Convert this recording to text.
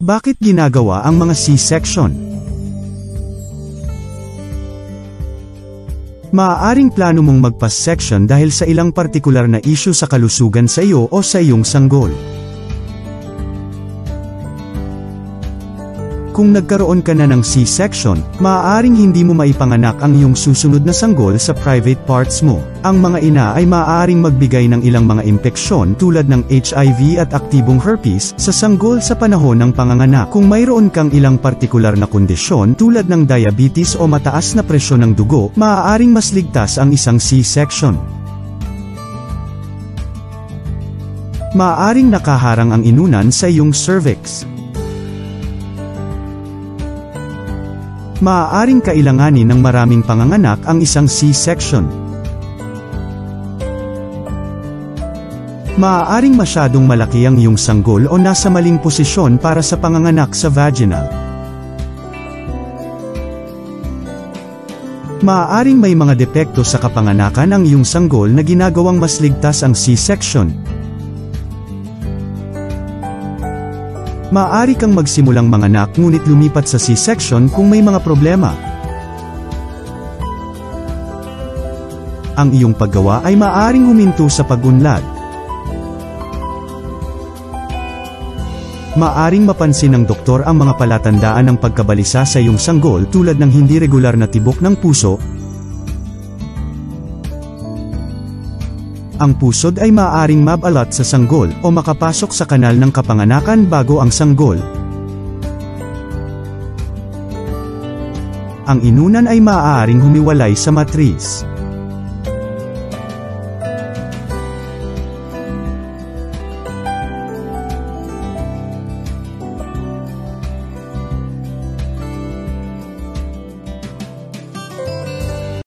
Bakit ginagawa ang mga C-section? Maaaring plano mong magpa-section dahil sa ilang partikular na issue sa kalusugan sa iyo o sa iyong sanggol. Kung nagkaroon ka na ng C-section, maaaring hindi mo maipanganak ang iyong susunod na sanggol sa private parts mo. Ang mga ina ay maaaring magbigay ng ilang mga impeksyon tulad ng HIV at aktibong herpes sa sanggol sa panahon ng panganganak. Kung mayroon kang ilang partikular na kondisyon tulad ng diabetes o mataas na presyon ng dugo, maaaring mas ligtas ang isang C-section. Maaaring nakaharang ang inunan sa iyong cervix. Maaaring kailanganin ng maraming panganganak ang isang C-section. Maaaring masyadong malaki ang iyong sanggol o nasa maling posisyon para sa panganganak sa vaginal. Maaaring may mga depekto sa kapanganakan ang iyong sanggol na ginagawang mas ligtas ang C-section. Maaari kang magsimulang manganak ngunit lumipat sa C-section kung may mga problema. Ang iyong paggawa ay maaaring huminto sa pag-unlad. Maaring mapansin ng doktor ang mga palatandaan ng pagkabalisa sa iyong sanggol tulad ng hindi regular na tibok ng puso. Ang pusod ay maaaring mabalat sa sanggol o makapasok sa kanal ng kapanganakan bago ang sanggol. Ang inunan ay maaaring humiwalay sa matris.